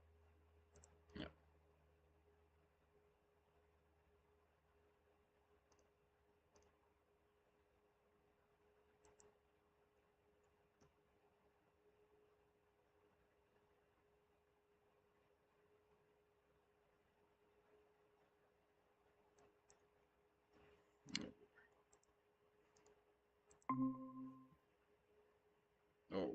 Yep. Oh.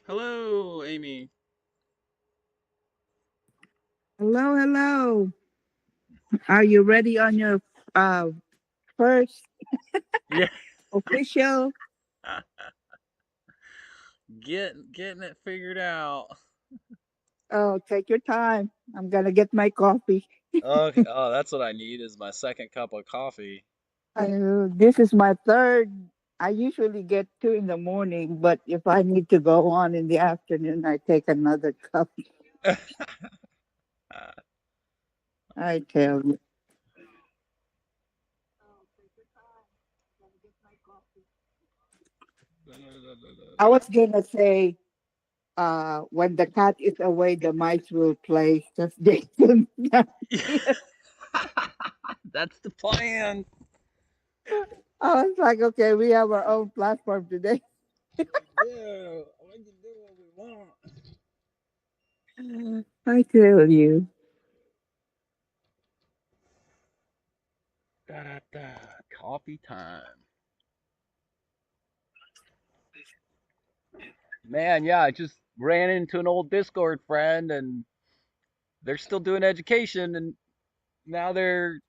Hello, Amy. Hello, hello. Are you ready on your uh, first Yeah. official? Getting it figured out. Oh, take your time. I'm gonna get my coffee. Okay. Oh, that's what I need is my second cup of coffee. This is my third. I usually get two in the morning, but if I need to go on in the afternoon, I take another cup. I tell you. I was gonna say, when the cat is away, the mice will play. Just Jason. That's the plan. I was like, okay, we have our own platform today. We do. We can do what we want. I tell you. Da, da, da. Coffee time. Man, yeah, I just ran into an old Discord friend and they're still doing education and now they're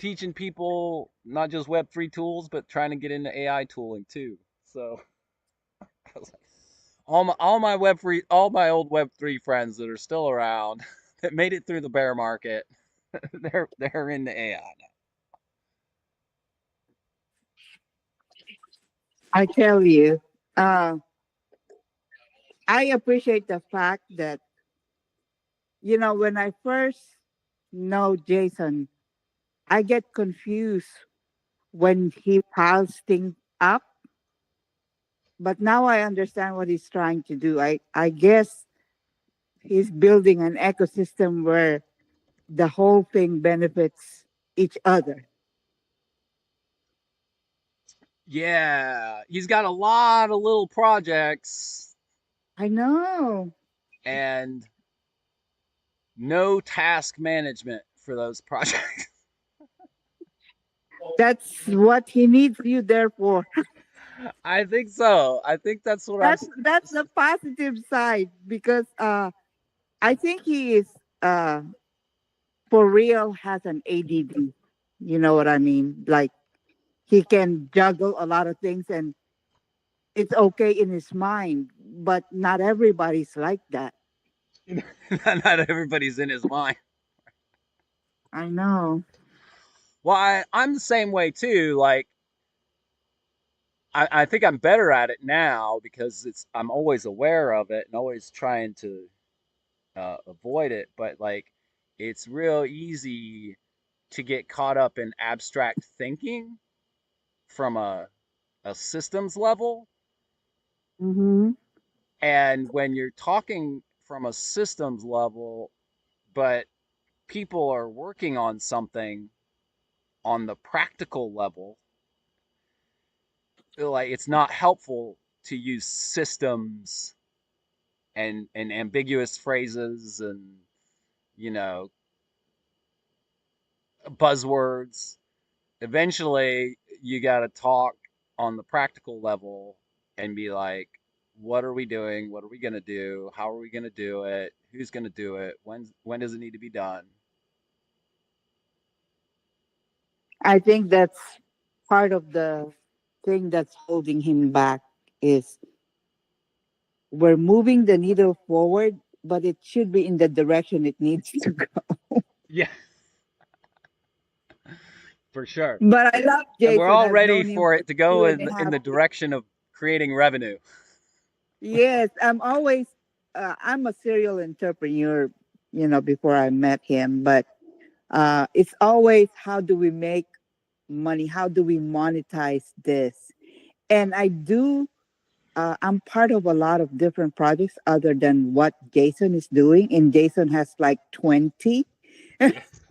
teaching people not just Web3 tools, but trying to get into AI tooling too. So I was like, all my Web3, all my old Web3 friends that are still around that made it through the bear market, they're into AI now. I tell you. Uh, I appreciate the fact that, when I first know Jason, I get confused when he piles things up. But now I understand what he's trying to do. I guess he's building an ecosystem where the whole thing benefits each other. Yeah, he's got a lot of little projects I know. and no task management for those projects. That's what he needs you there for. I think so. I think that's what That's the positive side because I think he is uh for real has an ADD. You know what I mean? Like he can juggle a lot of things and it's okay in his mind, but not everybody's like that. not everybody's in his mind. I know. Well, I'm the same way too. Like, I think I'm better at it now because I'm always aware of it and always trying to avoid it. But like, it's real easy to get caught up in abstract thinking from a systems level. Hmm. And when you're talking from a systems level, but people are working on something on the practical level, like it's not helpful to use systems and ambiguous phrases and you know buzzwords. Eventually, you got to talk on the practical level and be like, what are we doing? What are we going to do? How are we going to do it? Who's going to do it? When does it need to be done? I think that's part of the thing that's holding him back is we're moving the needle forward, but it should be in the direction it needs to go. Yeah, for sure. But I love And we're Jason. all I've ready known him for for it to go two and a in half the years. direction of creating revenue. Yes, I'm always I'm a serial entrepreneur, before I met him, but it's always how do we make money? How do we monetize this? And I'm part of a lot of different projects other than what Jason is doing, and Jason has like 20. Yes.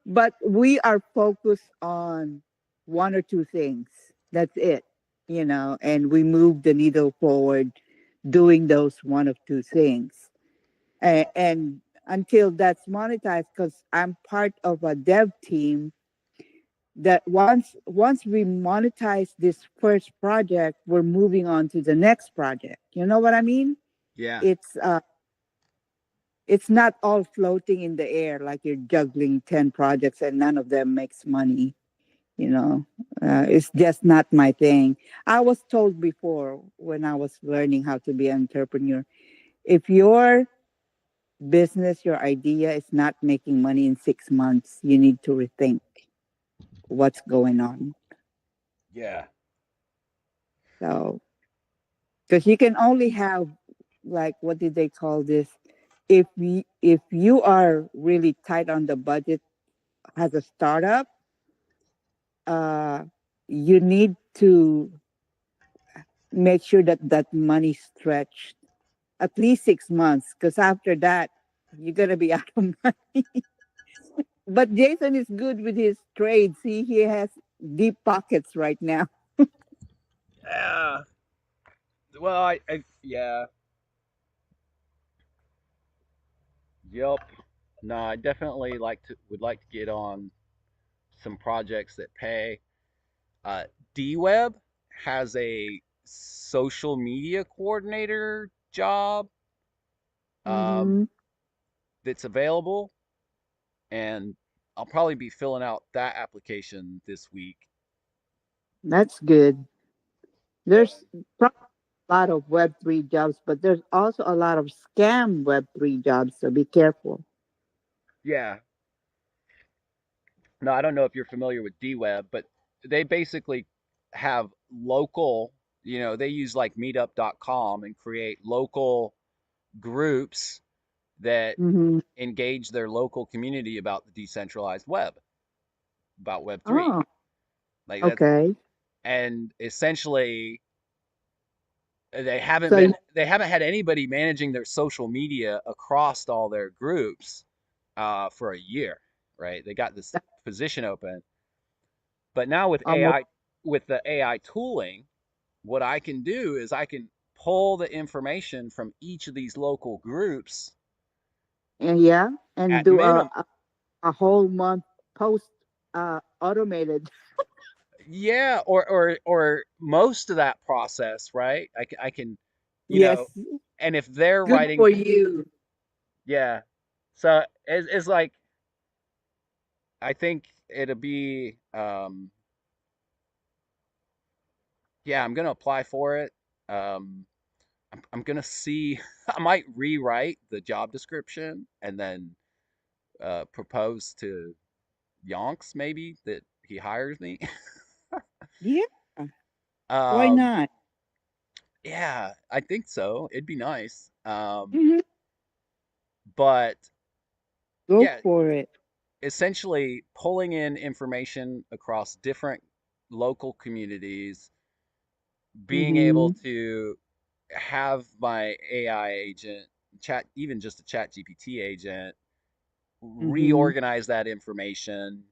But we are focused on one or two things. That's it, and we move the needle forward doing those one of two things. And until that's monetized, because I'm part of a dev team that once we monetize this first project, we're moving on to the next project. You know what I mean? Yeah. It's not all floating in the air like you're juggling 10 projects and none of them makes money. you know it's just not my thing. I was told before when I was learning how to be an entrepreneur, if your business, your idea is not making money in 6 months, you need to rethink what's going on. Yeah. So because you can only have, like, what did they call this, if you are really tight on the budget as a startup, uh you need to make sure that that money stretched at least 6 months, because after that you're gonna be out of money. But Jason is good with his trade. See, he has deep pockets right now. Yeah. Well, yeah. Yep. No, I definitely would like to get on some projects that pay. Uh, DWeb has a social media coordinator job um, Hmm. that's available, and I'll probably be filling out that application this week. That's good. And There's probably a lot of Web3 jobs, but there's also a lot of scam Web3 jobs, so be careful. yeah, no, I don't know if you're familiar with DWeb, but they basically have local, they use like meetup.com and create local groups that Hmm. engage their local community about the decentralized web, about Web3. Oh, Like that's, okay. and essentially they haven't So, been they haven't had anybody managing their social media across all their groups for a year, right? They got this position open, but now with almost, the AI tooling, what I can do is I can pull the information from each of these local groups and yeah, and at do minimum. a whole month post automated. Yeah, or most of that process, right? I can, you Yes, know, and if they're good writing, for you. yeah. So it's like I think it'll be, yeah, I'm gonna apply for it. Um, I'm gonna see. I might rewrite the job description and then propose to Yonks maybe that he hires me. Yeah, why um, not? yeah, I think so. It'd be nice. Hmm. But Go yeah, for it. essentially pulling in information across different local communities, being able Hmm. to have my AI agent, even just a chat GPT agent, Hmm. reorganize that information,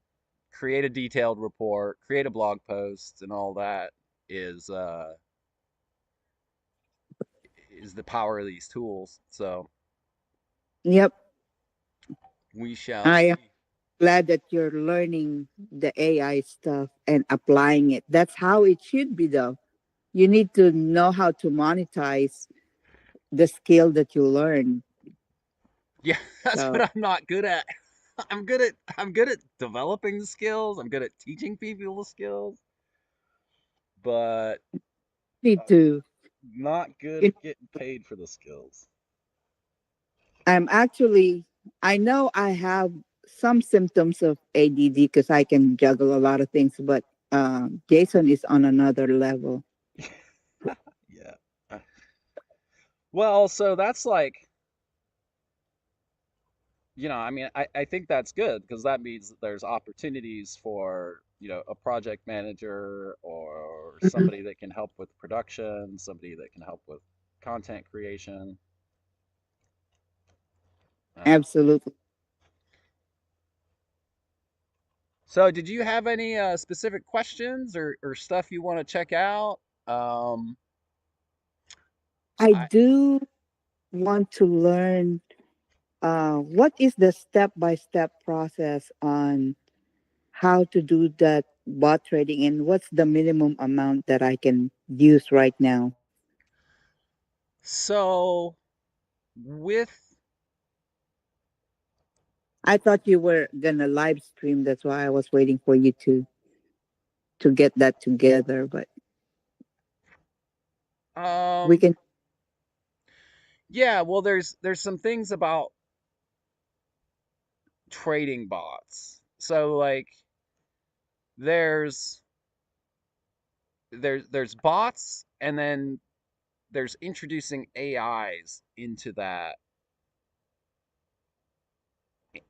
create a detailed report, create a blog post, and all that is uh, is the power of these tools. So Yep. we shall I am see. glad that you're learning the AI stuff and applying it. That's how it should be, though. you need to know how to monetize the skill that you learn. Yeah, that's what So I'm not good at. I'm good at developing the skills. I'm good at teaching people the skills, but need I'm to not good you at getting paid for the skills. I'm actually, I know I have some symptoms of ADD because I can juggle a lot of things, but Jason is on another level. Yeah. Well, so that's like, I mean, I think that's good because that means that there's opportunities for, a project manager or Mhm. somebody that can help with production, somebody that can help with content creation. Uh, Absolutely. so did you have any specific questions or stuff you want to check out? Um, I I do want to learn what is the step by step process on how to do that bot trading and what's the minimum amount that I can use right now. so with I thought you were gonna live stream. That's why I was waiting for you to get that together. But we um can. yeah, well there's some things about trading bots. So like there's there's bots and then there's introducing AIs into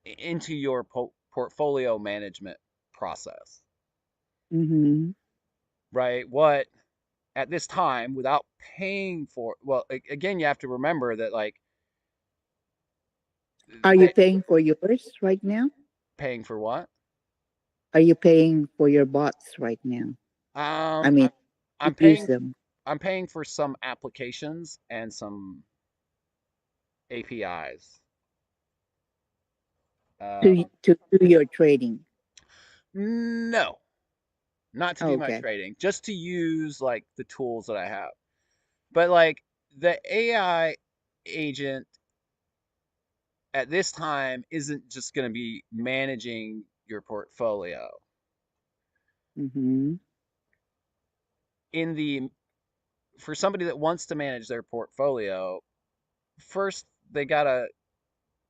into your portfolio management process, Hmm. right? What at this time without paying for, well, again, you have to remember that like Are you they paying for yours right now? paying for what? Are you paying for your bots right now? I Um, mean, I'm to I'm use paying them I'm paying for some applications and some APIs. Um, to do your trading. no, not to do my Okay. trading, just to use like the tools that I have. But like the AI agent at this time isn't just going to be managing your portfolio. Hmm. In the For somebody that wants to manage their portfolio, first they got to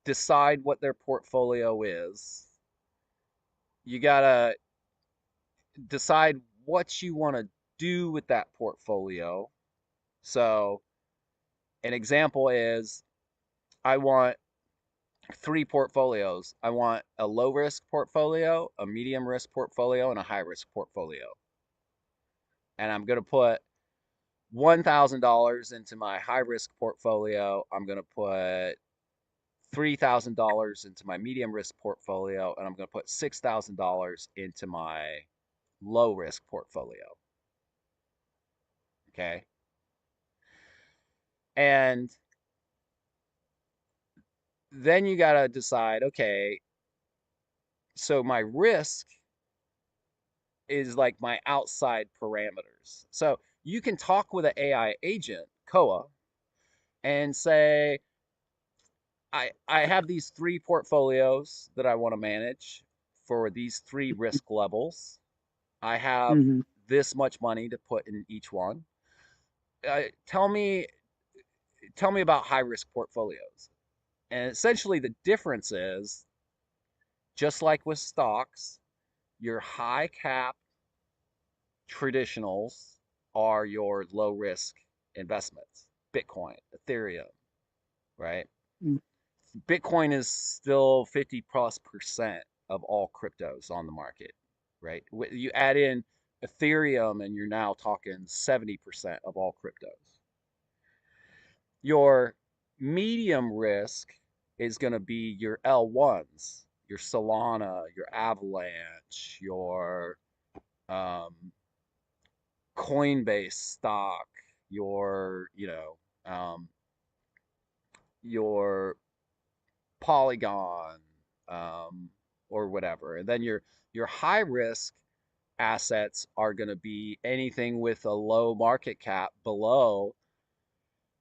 decide what their portfolio is. You got to decide what you want to do with that portfolio. So, an example is I want three portfolios. I want a low risk portfolio, a medium risk portfolio, and a high risk portfolio. And I'm going to put $1,000 into my high risk portfolio. I'm going to put $3,000 into my medium risk portfolio, and I'm going to put $6,000 into my low risk portfolio. Okay. And then you got to decide, okay, so my risk is like my outside parameters. So you can talk with an AI agent, Koa, and say, I have these three portfolios that I want to manage for these three risk levels. I have Hmm. this much money to put in each one. Uh, tell me, tell me about high risk portfolios. And essentially, the difference is just like with stocks, your high cap traditionals are your low risk investments. Bitcoin, Ethereum, right? Bitcoin is still 50 plus percent of all cryptos on the market, right? You add in Ethereum and you're now talking 70% of all cryptos. Your medium risk is going to be your L1s, your Solana, your Avalanche, your um, Coinbase stock, your, your Polygon, um, or whatever. And then your high risk assets are going to be anything with a low market cap below.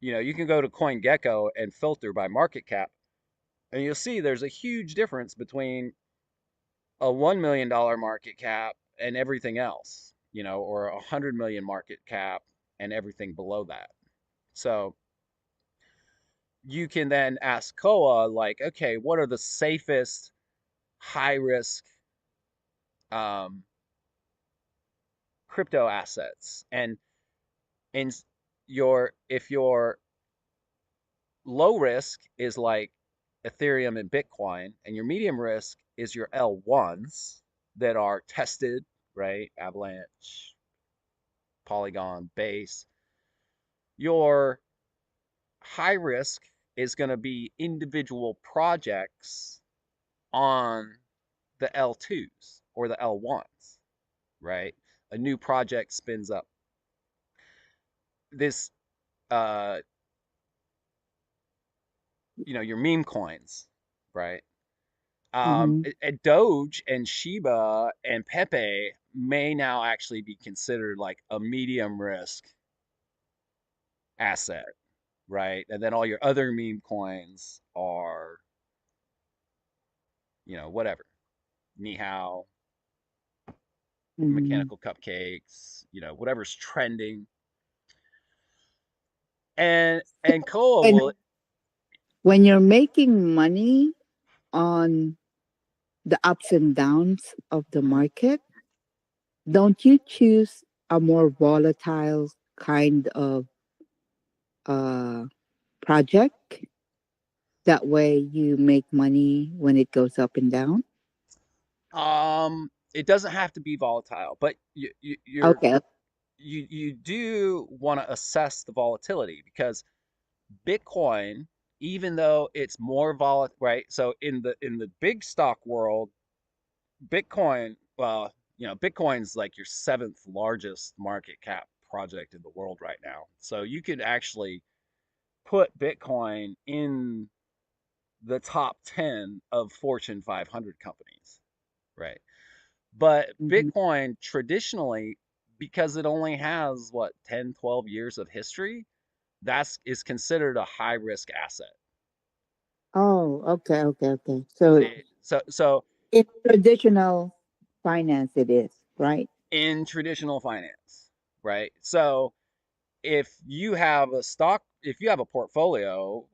You can go to CoinGecko and filter by market cap, and you'll see there's a huge difference between a $1 million market cap and everything else, or 100 million market cap and everything below that. So you can then ask Koa, like, okay, what are the safest high risk um, crypto assets? And in if your low risk is like Ethereum and Bitcoin, and your medium risk is your L1s that are tested, right? Avalanche, Polygon, Base. Your high risk is going to be individual projects on the L2s or the L1s, right? A new project spins up. This, uh, your meme coins, right? Mm-hmm. Doge and Shiba and Pepe may now actually be considered like a medium risk asset, right? And then all your other meme coins are, whatever. Nihao, Mm-hmm. mechanical cupcakes, whatever's trending. And Koa And will. when you're making money on the ups and downs of the market, don't you choose a more volatile kind of uh, project? That way you make money when it goes up and down? It doesn't have to be volatile, but Okay. you do want to assess the volatility, because Bitcoin, even though it's more volatile, right? So in the big stock world, Bitcoin, well, Bitcoin's like your seventh largest market cap project in the world right now. So you could actually put Bitcoin in the top 10 of Fortune 500 companies, right? But Mm-hmm. Bitcoin traditionally, because it only has what, 10, 12 years of history, that's is considered a high risk asset. Oh, okay, okay, okay. So So in traditional finance, it is, right? in traditional finance, right? So if you have a portfolio,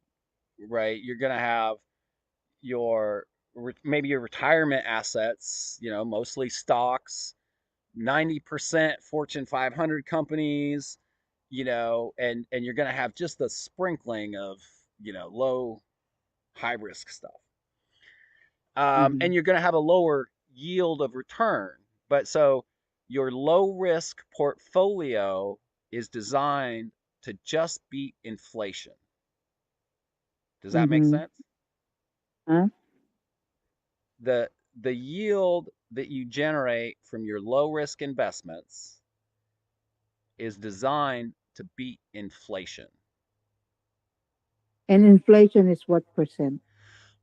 right, you're going to have your maybe your retirement assets, mostly stocks, 90% Fortune 500 companies, and you're going to have just a sprinkling of, low high risk stuff. Mm-hmm. And you're going to have a lower yield of return. But so your low risk portfolio is designed to just beat inflation. Does that make Mm-hmm. sense? Huh? The yield that you generate from your low risk investments is designed to beat inflation. And inflation is what percent?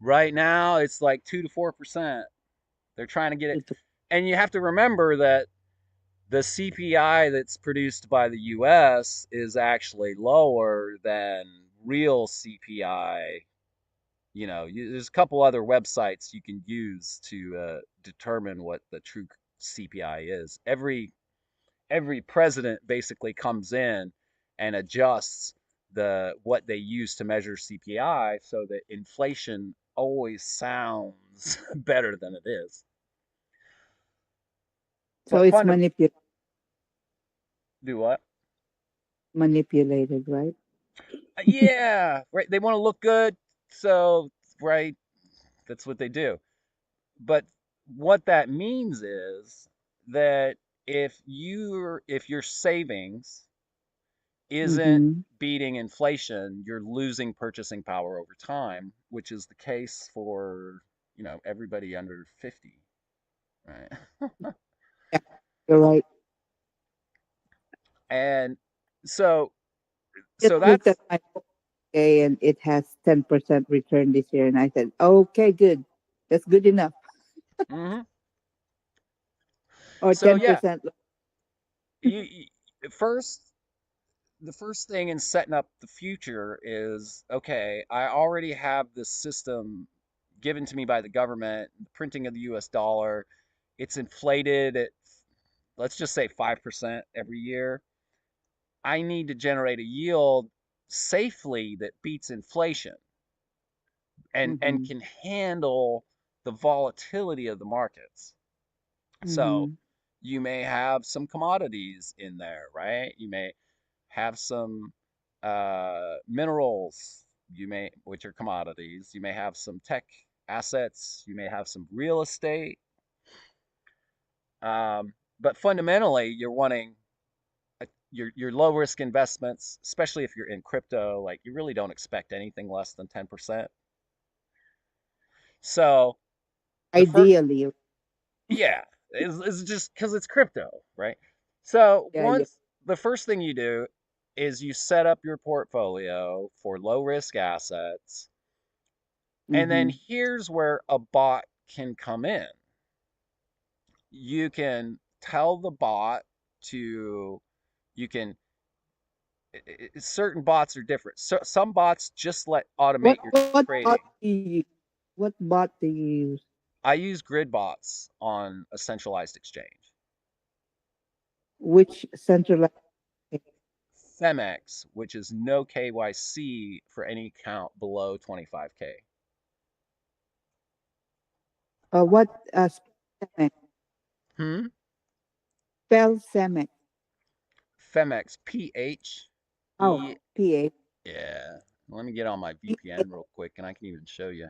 Right now, it's like 2 to 4%. They're trying to get it, It- and you have to remember that the CPI that's produced by the U.S. is actually lower than real CPI. There's a couple other websites you can use to determine what the true CPI is. Every president basically comes in and adjusts what they use to measure CPI so that inflation always sounds better than it is. So But it's do what? manipulated, right? Yeah, right. They want to look good, so right, that's what they do. But what that means is that if your savings isn't Mm-hmm. beating inflation, you're losing purchasing power over time, which is the case for, everybody under 50, right? Yeah, you're right. And so Just so looked at that's my okay, and it has 10% return this year, and I said, okay, good. That's good enough. mhm. or So ten yeah, percent. you first the first thing in setting up the future is, okay, I already have this system given to me by the government, the printing of the US dollar. It's inflated at, let's just say, 5% every year. I need to generate a yield safely that beats inflation and Mm-hmm. can handle the volatility of the markets. So Mm-hmm. you may have some commodities in there, right? You may have some minerals, which are commodities. You may have some tech assets. You may have some real estate. But fundamentally, you're wanting your low risk investments, especially if you're in crypto. Like, you really don't expect anything less than 10%. So the first, Ideally, yeah, is just because it's crypto, right? So yeah, yeah. once the first thing you do is you set up your portfolio for low risk assets. And then Mm-hmm. here's where a bot can come in. You can tell the bot to, you can, certain bots are different. So some bots just let What automate your what bot trading. do you use? What bot do you use? I use grid bots on a centralized exchange. Which centralized? Femex, which is no KYC for any account below 25K. What Cemex? Hmm? Spell Cemex. Femex, P-H-E, Oh, PA. yeah. Let me get on my VPN real quick and I can even show you.